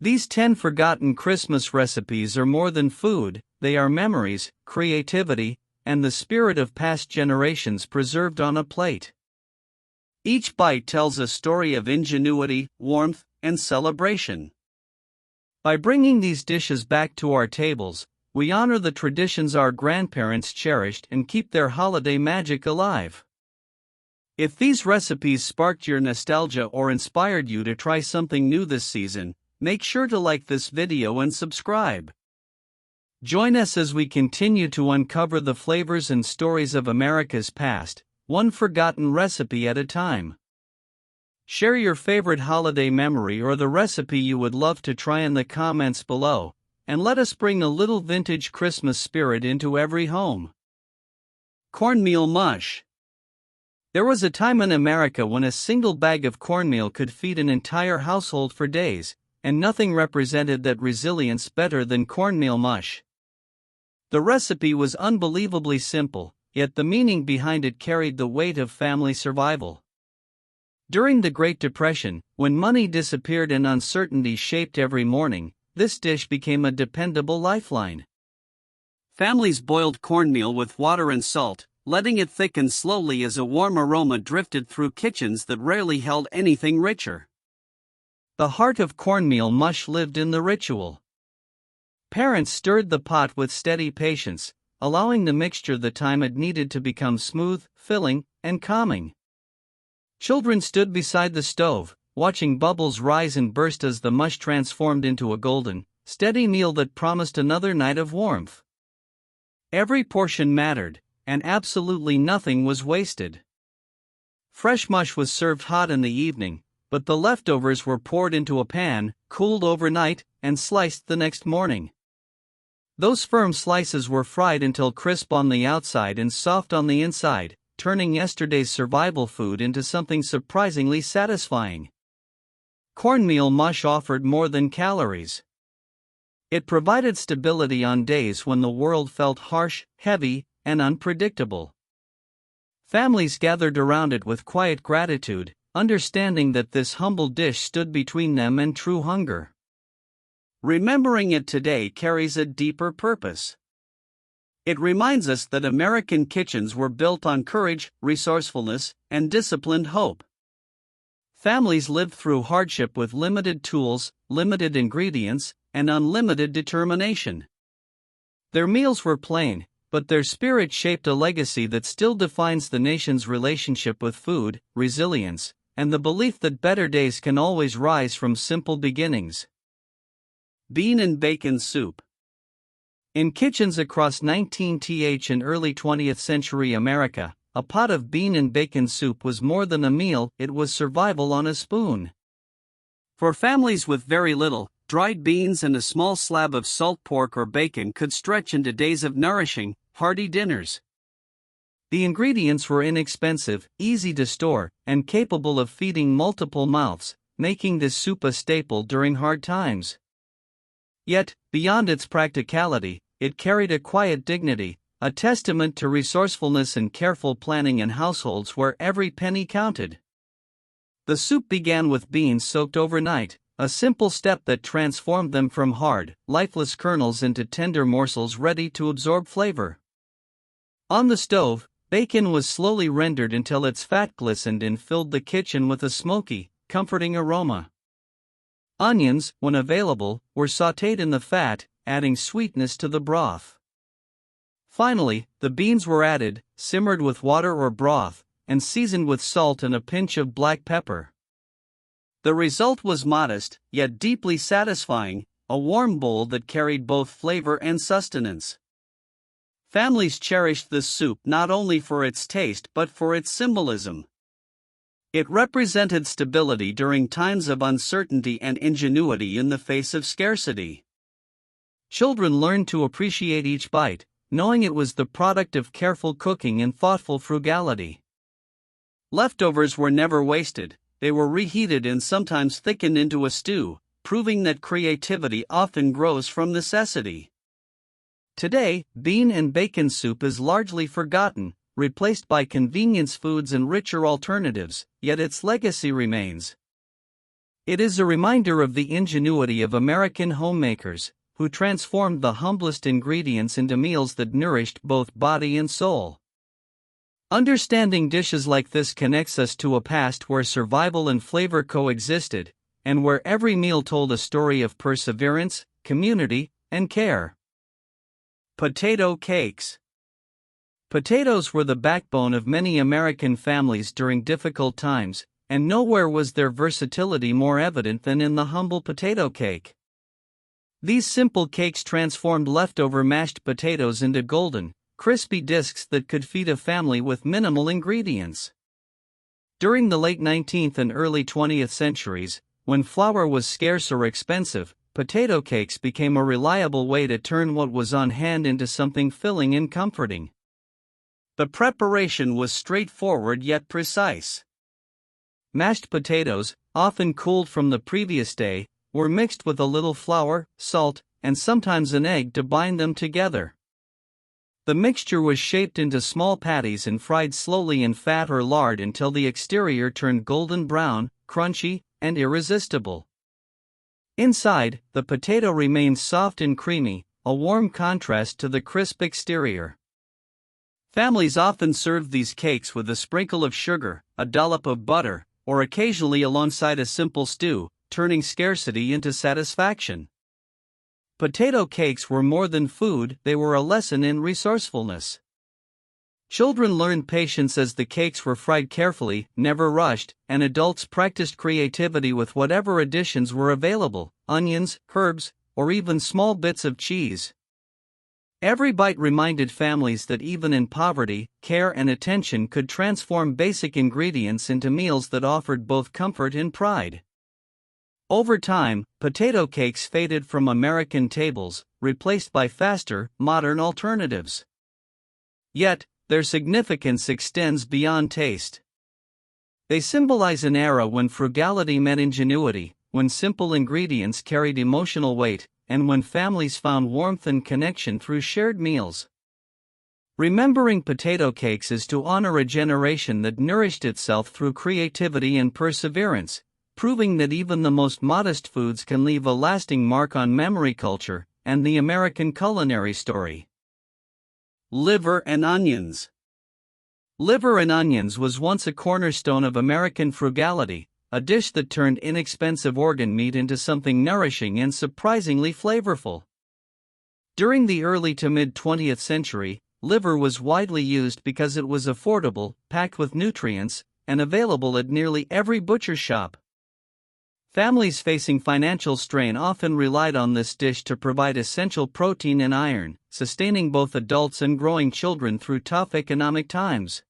These 10 forgotten Christmas recipes are more than food, they are memories, creativity, and the spirit of past generations preserved on a plate. Each bite tells a story of ingenuity, warmth, and celebration. By bringing these dishes back to our tables, we honor the traditions our grandparents cherished and keep their holiday magic alive. If these recipes sparked your nostalgia or inspired you to try something new this season, make sure to like this video and subscribe. Join us as we continue to uncover the flavors and stories of America's past, one forgotten recipe at a time. Share your favorite holiday memory or the recipe you would love to try in the comments below, and let us bring a little vintage Christmas spirit into every home. Cornmeal mush. There was a time in America when a single bag of cornmeal could feed an entire household for days, and nothing represented that resilience better than cornmeal mush. The recipe was unbelievably simple, yet the meaning behind it carried the weight of family survival. During the Great Depression, when money disappeared and uncertainty shaped every morning, this dish became a dependable lifeline. Families boiled cornmeal with water and salt, letting it thicken slowly as a warm aroma drifted through kitchens that rarely held anything richer. The heart of cornmeal mush lived in the ritual. Parents stirred the pot with steady patience, allowing the mixture the time it needed to become smooth, filling, and calming. Children stood beside the stove, watching bubbles rise and burst as the mush transformed into a golden, steady meal that promised another night of warmth. Every portion mattered, and absolutely nothing was wasted. Fresh mush was served hot in the evening, but the leftovers were poured into a pan, cooled overnight, and sliced the next morning. Those firm slices were fried until crisp on the outside and soft on the inside, turning yesterday's survival food into something surprisingly satisfying. Cornmeal mush offered more than calories. It provided stability on days when the world felt harsh, heavy, and unpredictable. Families gathered around it with quiet gratitude, understanding that this humble dish stood between them and true hunger. Remembering it today carries a deeper purpose. It reminds us that American kitchens were built on courage, resourcefulness, and disciplined hope. Families lived through hardship with limited tools, limited ingredients, and unlimited determination. Their meals were plain, but their spirit shaped a legacy that still defines the nation's relationship with food, resilience, and the belief that better days can always rise from simple beginnings. Bean and bacon soup. In kitchens across 19th and early 20th century America, a pot of bean and bacon soup was more than a meal, it was survival on a spoon. For families with very little, dried beans and a small slab of salt pork or bacon could stretch into days of nourishing, hearty dinners. The ingredients were inexpensive, easy to store, and capable of feeding multiple mouths, making this soup a staple during hard times. Yet, beyond its practicality, it carried a quiet dignity, a testament to resourcefulness and careful planning in households where every penny counted. The soup began with beans soaked overnight, a simple step that transformed them from hard, lifeless kernels into tender morsels ready to absorb flavor. On the stove, bacon was slowly rendered until its fat glistened and filled the kitchen with a smoky, comforting aroma. Onions, when available, were sautéed in the fat, adding sweetness to the broth. Finally, the beans were added, simmered with water or broth, and seasoned with salt and a pinch of black pepper. The result was modest, yet deeply satisfying, a warm bowl that carried both flavor and sustenance. Families cherished this soup not only for its taste but for its symbolism. It represented stability during times of uncertainty and ingenuity in the face of scarcity. Children learned to appreciate each bite, knowing it was the product of careful cooking and thoughtful frugality. Leftovers were never wasted, they were reheated and sometimes thickened into a stew, proving that creativity often grows from necessity. Today, bean and bacon soup is largely forgotten, replaced by convenience foods and richer alternatives, yet its legacy remains. It is a reminder of the ingenuity of American homemakers, who transformed the humblest ingredients into meals that nourished both body and soul. Understanding dishes like this connects us to a past where survival and flavor coexisted, and where every meal told a story of perseverance, community, and care. Potato cakes. Potatoes were the backbone of many American families during difficult times, and nowhere was their versatility more evident than in the humble potato cake. These simple cakes transformed leftover mashed potatoes into golden, crispy discs that could feed a family with minimal ingredients. During the late 19th and early 20th centuries, when flour was scarce or expensive, potato cakes became a reliable way to turn what was on hand into something filling and comforting. The preparation was straightforward yet precise. Mashed potatoes, often cooled from the previous day, were mixed with a little flour, salt, and sometimes an egg to bind them together. The mixture was shaped into small patties and fried slowly in fat or lard until the exterior turned golden brown, crunchy, and irresistible. Inside, the potato remained soft and creamy, a warm contrast to the crisp exterior. Families often served these cakes with a sprinkle of sugar, a dollop of butter, or occasionally alongside a simple stew, turning scarcity into satisfaction. Potato cakes were more than food, they were a lesson in resourcefulness. Children learned patience as the cakes were fried carefully, never rushed, and adults practiced creativity with whatever additions were available: onions, herbs, or even small bits of cheese. Every bite reminded families that even in poverty, care and attention could transform basic ingredients into meals that offered both comfort and pride. Over time, potato cakes faded from American tables, replaced by faster, modern alternatives. Yet, their significance extends beyond taste. They symbolize an era when frugality met ingenuity, when simple ingredients carried emotional weight, and when families found warmth and connection through shared meals. Remembering potato cakes is to honor a generation that nourished itself through creativity and perseverance, proving that even the most modest foods can leave a lasting mark on memory culture and the American culinary story. Liver and onions. Liver and onions was once a cornerstone of American frugality, a dish that turned inexpensive organ meat into something nourishing and surprisingly flavorful. During the early to mid-20th century, liver was widely used because it was affordable, packed with nutrients, and available at nearly every butcher shop. Families facing financial strain often relied on this dish to provide essential protein and iron, sustaining both adults and growing children through tough economic times.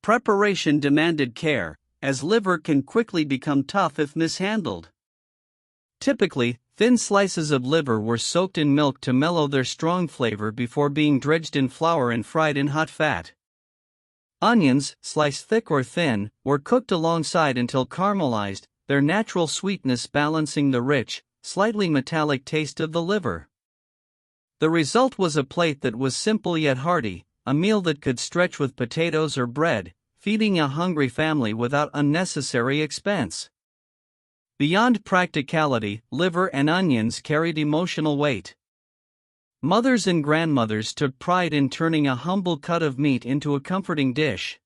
Preparation demanded care, as liver can quickly become tough if mishandled. Typically, thin slices of liver were soaked in milk to mellow their strong flavor before being dredged in flour and fried in hot fat. Onions, sliced thick or thin, were cooked alongside until caramelized, their natural sweetness balancing the rich, slightly metallic taste of the liver. The result was a plate that was simple yet hearty, a meal that could stretch with potatoes or bread, feeding a hungry family without unnecessary expense. Beyond practicality, liver and onions carried emotional weight. Mothers and grandmothers took pride in turning a humble cut of meat into a comforting dish.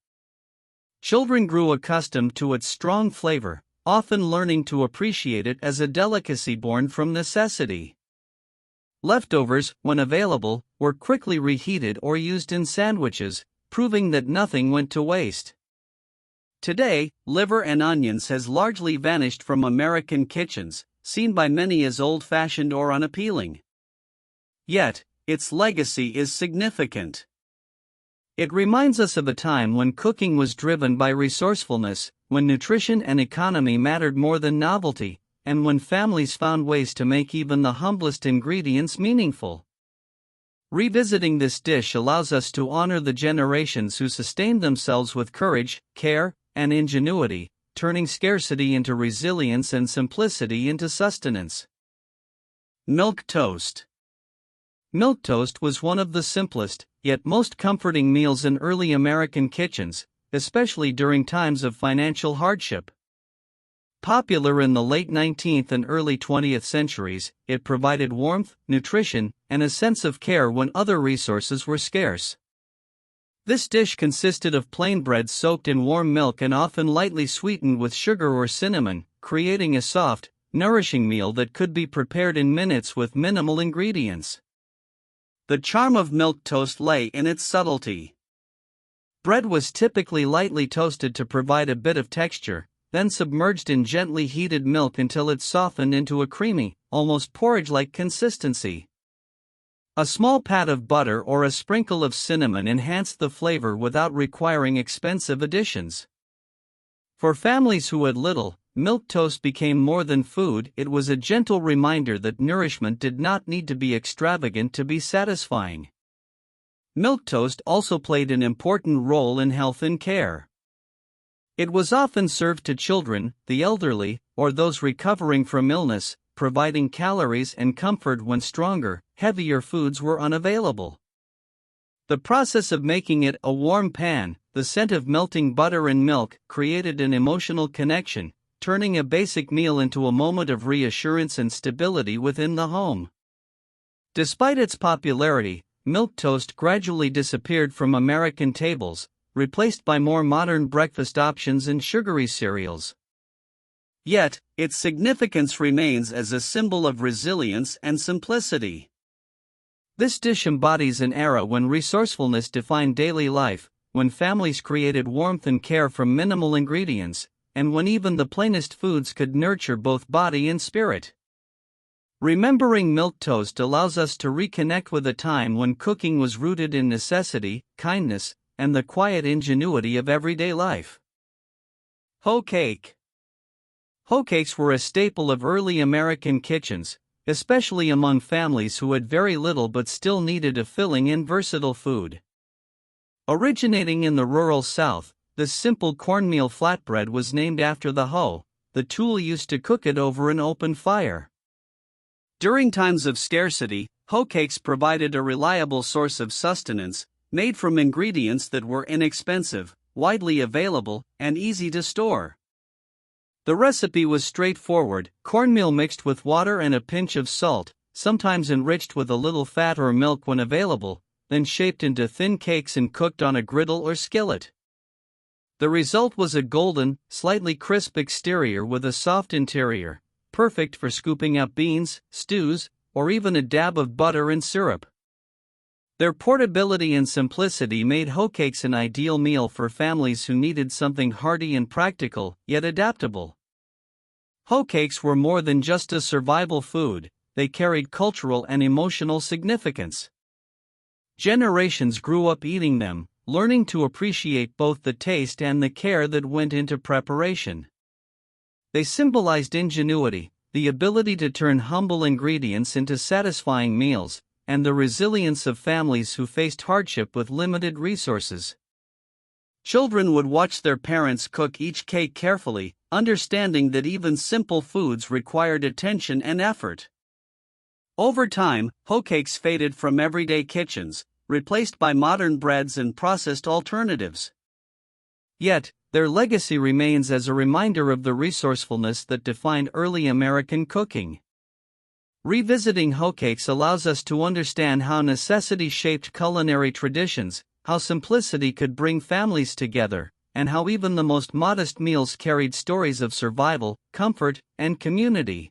Children grew accustomed to its strong flavor, often learning to appreciate it as a delicacy born from necessity. Leftovers, when available, were quickly reheated or used in sandwiches, proving that nothing went to waste. Today, liver and onions has largely vanished from American kitchens, seen by many as old-fashioned or unappealing. Yet, its legacy is significant. It reminds us of a time when cooking was driven by resourcefulness, when nutrition and economy mattered more than novelty, and when families found ways to make even the humblest ingredients meaningful. Revisiting this dish allows us to honor the generations who sustained themselves with courage, care, and ingenuity, turning scarcity into resilience and simplicity into sustenance. Milk toast. Milk toast was one of the simplest, yet most comforting meals in early American kitchens, especially during times of financial hardship. Popular in the late 19th and early 20th centuries, it provided warmth, nutrition, and a sense of care when other resources were scarce. This dish consisted of plain bread soaked in warm milk and often lightly sweetened with sugar or cinnamon, creating a soft, nourishing meal that could be prepared in minutes with minimal ingredients. The charm of milk toast lay in its subtlety. Bread was typically lightly toasted to provide a bit of texture, then submerged in gently heated milk until it softened into a creamy, almost porridge-like consistency. A small pat of butter or a sprinkle of cinnamon enhanced the flavor without requiring expensive additions. For families who had little, milk toast became more than food. It was a gentle reminder that nourishment did not need to be extravagant to be satisfying. Milk toast also played an important role in health and care. It was often served to children, the elderly, or those recovering from illness, providing calories and comfort when stronger, heavier foods were unavailable. The process of making it a warm pan, the scent of melting butter and milk, created an emotional connection, turning a basic meal into a moment of reassurance and stability within the home. Despite its popularity, milk toast gradually disappeared from American tables, replaced by more modern breakfast options and sugary cereals. Yet, its significance remains as a symbol of resilience and simplicity. This dish embodies an era when resourcefulness defined daily life, when families created warmth and care from minimal ingredients, and when even the plainest foods could nurture both body and spirit. Remembering milk toast allows us to reconnect with a time when cooking was rooted in necessity, kindness, and the quiet ingenuity of everyday life. Hoe cake. Hoe cakes were a staple of early American kitchens, especially among families who had very little but still needed a filling and versatile food. Originating in the rural South, this simple cornmeal flatbread was named after the hoe, the tool used to cook it over an open fire. During times of scarcity, hoe cakes provided a reliable source of sustenance, made from ingredients that were inexpensive, widely available, and easy to store. The recipe was straightforward: cornmeal mixed with water and a pinch of salt, sometimes enriched with a little fat or milk when available, then shaped into thin cakes and cooked on a griddle or skillet. The result was a golden, slightly crisp exterior with a soft interior, perfect for scooping up beans, stews, or even a dab of butter and syrup. Their portability and simplicity made hoe cakes an ideal meal for families who needed something hearty and practical, yet adaptable. Hoe cakes were more than just a survival food, they carried cultural and emotional significance. Generations grew up eating them, learning to appreciate both the taste and the care that went into preparation. They symbolized ingenuity, the ability to turn humble ingredients into satisfying meals, and the resilience of families who faced hardship with limited resources. Children would watch their parents cook each cake carefully, understanding that even simple foods required attention and effort. Over time, hoe cakes faded from everyday kitchens, replaced by modern breads and processed alternatives. Yet, their legacy remains as a reminder of the resourcefulness that defined early American cooking. Revisiting hoe cakes allows us to understand how necessity shaped culinary traditions, how simplicity could bring families together, and how even the most modest meals carried stories of survival, comfort, and community.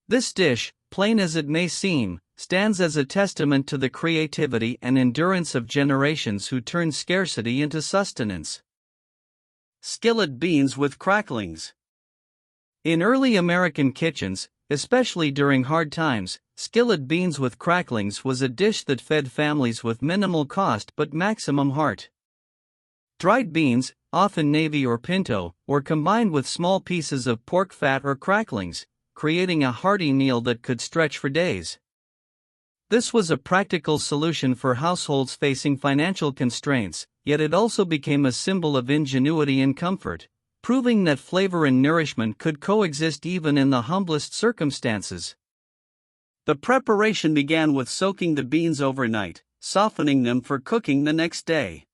This dish, plain as it may seem, stands as a testament to the creativity and endurance of generations who turned scarcity into sustenance. Skillet beans with cracklings. In early American kitchens, especially during hard times, skillet beans with cracklings was a dish that fed families with minimal cost but maximum heart. Dried beans, often navy or pinto, were combined with small pieces of pork fat or cracklings, creating a hearty meal that could stretch for days. This was a practical solution for households facing financial constraints, yet it also became a symbol of ingenuity and comfort, proving that flavor and nourishment could coexist even in the humblest circumstances. The preparation began with soaking the beans overnight, softening them for cooking the next day.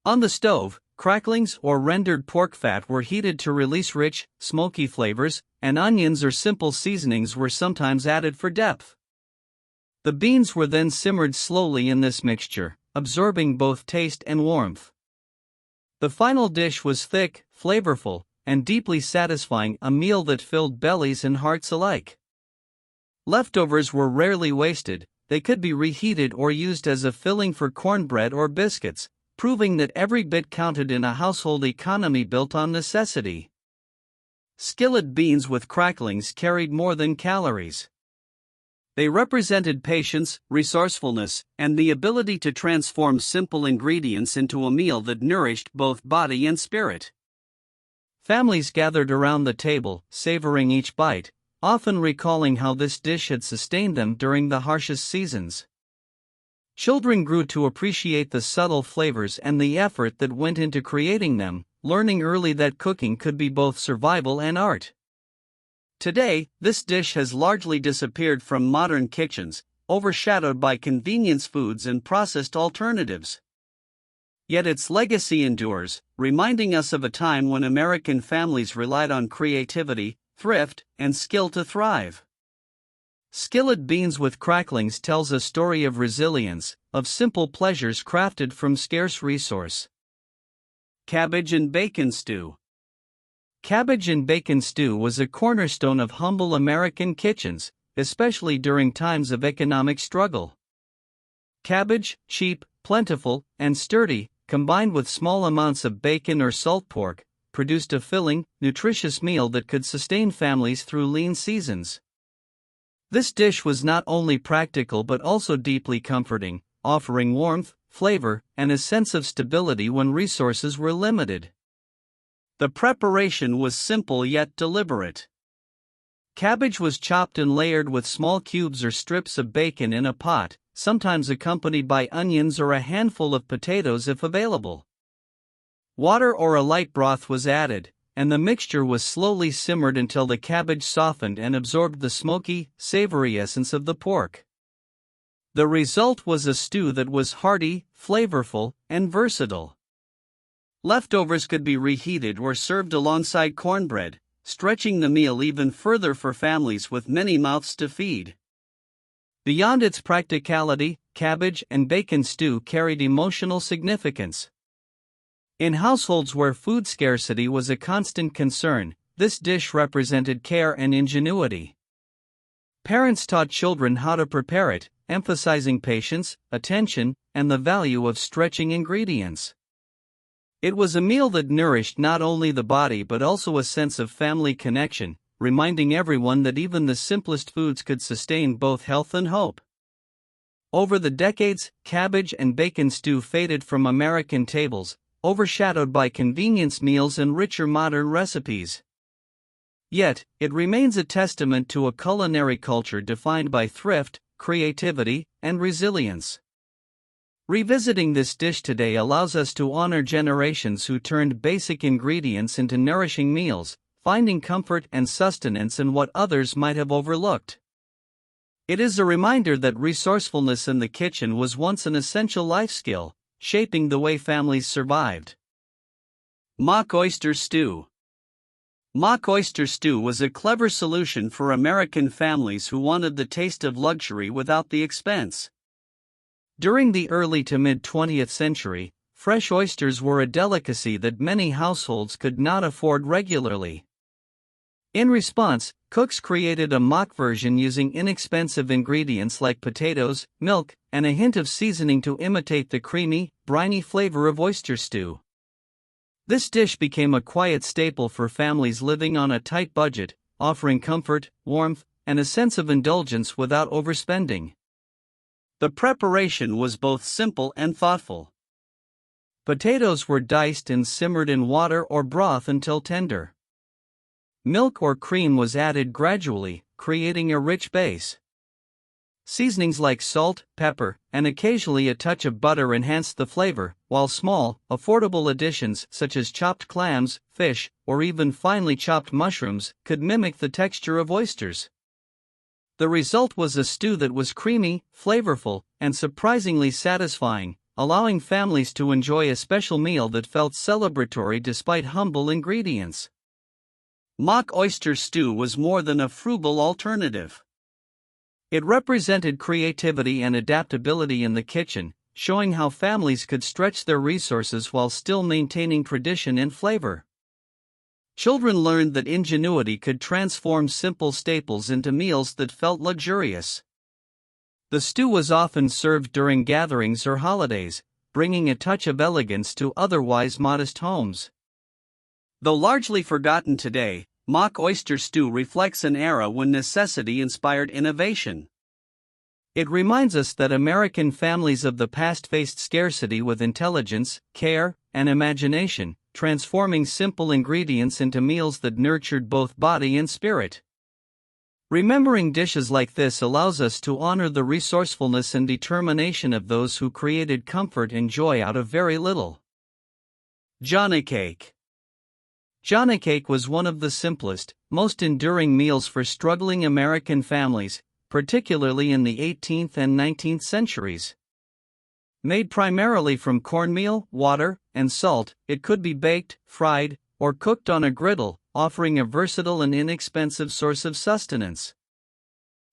On the stove, cracklings, or rendered pork fat were heated to release rich, smoky flavors, and onions or simple seasonings were sometimes added for depth. The beans were then simmered slowly in this mixture, absorbing both taste and warmth. The final dish was thick, flavorful, and deeply satisfying, a meal that filled bellies and hearts alike. Leftovers were rarely wasted. They could be reheated or used as a filling for cornbread or biscuits, proving that every bit counted in a household economy built on necessity. Skillet beans with cracklings carried more than calories. They represented patience, resourcefulness, and the ability to transform simple ingredients into a meal that nourished both body and spirit. Families gathered around the table, savoring each bite, often recalling how this dish had sustained them during the harshest seasons. Children grew to appreciate the subtle flavors and the effort that went into creating them, learning early that cooking could be both survival and art. Today, this dish has largely disappeared from modern kitchens, overshadowed by convenience foods and processed alternatives. Yet its legacy endures, reminding us of a time when American families relied on creativity, thrift, and skill to thrive. Skillet beans with cracklings tells a story of resilience, of simple pleasures crafted from scarce resource. Cabbage and bacon stew. Cabbage and bacon stew was a cornerstone of humble American kitchens, especially during times of economic struggle. Cabbage, cheap, plentiful, and sturdy, combined with small amounts of bacon or salt pork, produced a filling, nutritious meal that could sustain families through lean seasons. This dish was not only practical but also deeply comforting, offering warmth, flavor, and a sense of stability when resources were limited. The preparation was simple yet deliberate. Cabbage was chopped and layered with small cubes or strips of bacon in a pot, sometimes accompanied by onions or a handful of potatoes if available. Water or a light broth was added, and the mixture was slowly simmered until the cabbage softened and absorbed the smoky, savory essence of the pork. The result was a stew that was hearty, flavorful, and versatile. Leftovers could be reheated or served alongside cornbread, stretching the meal even further for families with many mouths to feed. Beyond its practicality, cabbage and bacon stew carried emotional significance. In households where food scarcity was a constant concern, this dish represented care and ingenuity. Parents taught children how to prepare it, emphasizing patience, attention, and the value of stretching ingredients. It was a meal that nourished not only the body but also a sense of family connection, reminding everyone that even the simplest foods could sustain both health and hope. Over the decades, cabbage and bacon stew faded from American tables, overshadowed by convenience meals and richer modern recipes. Yet, it remains a testament to a culinary culture defined by thrift, creativity, and resilience. Revisiting this dish today allows us to honor generations who turned basic ingredients into nourishing meals, finding comfort and sustenance in what others might have overlooked. It is a reminder that resourcefulness in the kitchen was once an essential life skill, shaping the way families survived. Mock oyster stew. Mock oyster stew was a clever solution for American families who wanted the taste of luxury without the expense. During the early to mid-20th century, fresh oysters were a delicacy that many households could not afford regularly. In response, cooks created a mock version using inexpensive ingredients like potatoes, milk, and a hint of seasoning to imitate the creamy, briny flavor of oyster stew. This dish became a quiet staple for families living on a tight budget, offering comfort, warmth, and a sense of indulgence without overspending. The preparation was both simple and thoughtful. Potatoes were diced and simmered in water or broth until tender. Milk or cream was added gradually, creating a rich base. Seasonings like salt, pepper, and occasionally a touch of butter enhanced the flavor, while small, affordable additions such as chopped clams, fish, or even finely chopped mushrooms could mimic the texture of oysters. The result was a stew that was creamy, flavorful, and surprisingly satisfying, allowing families to enjoy a special meal that felt celebratory despite humble ingredients. Mock oyster stew was more than a frugal alternative. It represented creativity and adaptability in the kitchen, showing how families could stretch their resources while still maintaining tradition and flavor. Children learned that ingenuity could transform simple staples into meals that felt luxurious. The stew was often served during gatherings or holidays, bringing a touch of elegance to otherwise modest homes. Though largely forgotten today, mock oyster stew reflects an era when necessity inspired innovation. It reminds us that American families of the past faced scarcity with intelligence, care, and imagination, transforming simple ingredients into meals that nurtured both body and spirit. Remembering dishes like this allows us to honor the resourcefulness and determination of those who created comfort and joy out of very little. Johnny cake. Johnny cake was one of the simplest, most enduring meals for struggling American families, particularly in the 18th and 19th centuries. Made primarily from cornmeal, water, and salt, it could be baked, fried, or cooked on a griddle, offering a versatile and inexpensive source of sustenance.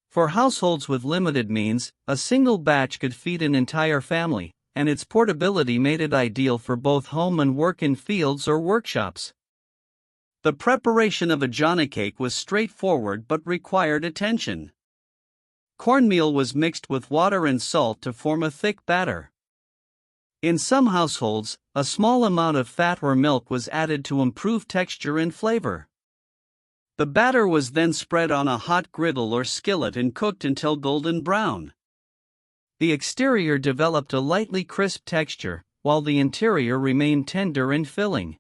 For households with limited means, a single batch could feed an entire family, and its portability made it ideal for both home and work in fields or workshops. The preparation of a Johnny cake was straightforward but required attention. Cornmeal was mixed with water and salt to form a thick batter. In some households, a small amount of fat or milk was added to improve texture and flavor. The batter was then spread on a hot griddle or skillet and cooked until golden brown. The exterior developed a lightly crisp texture, while the interior remained tender and filling.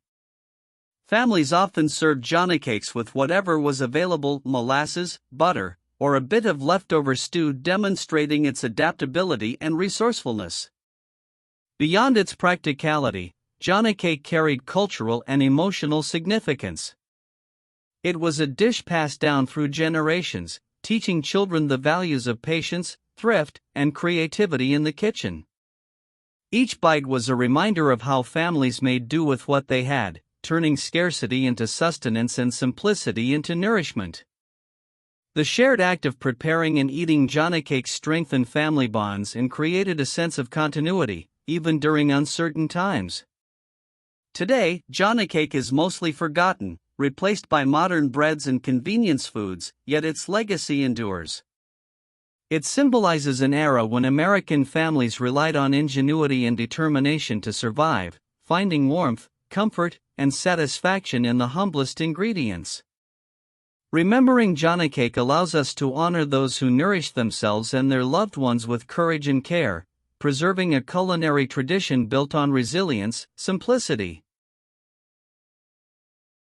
Families often served Johnny cakes with whatever was available: molasses, butter, or a bit of leftover stew, demonstrating its adaptability and resourcefulness. Beyond its practicality, Johnny cake carried cultural and emotional significance. It was a dish passed down through generations, teaching children the values of patience, thrift, and creativity in the kitchen. Each bite was a reminder of how families made do with what they had, turning scarcity into sustenance and simplicity into nourishment. The shared act of preparing and eating Johnny cakes strengthened family bonds and created a sense of continuity, even during uncertain times. Today, Johnny cake is mostly forgotten, replaced by modern breads and convenience foods, yet its legacy endures. It symbolizes an era when American families relied on ingenuity and determination to survive, finding warmth, comfort, and satisfaction in the humblest ingredients. Remembering Johnny cake allows us to honor those who nourished themselves and their loved ones with courage and care, preserving a culinary tradition built on resilience, simplicity,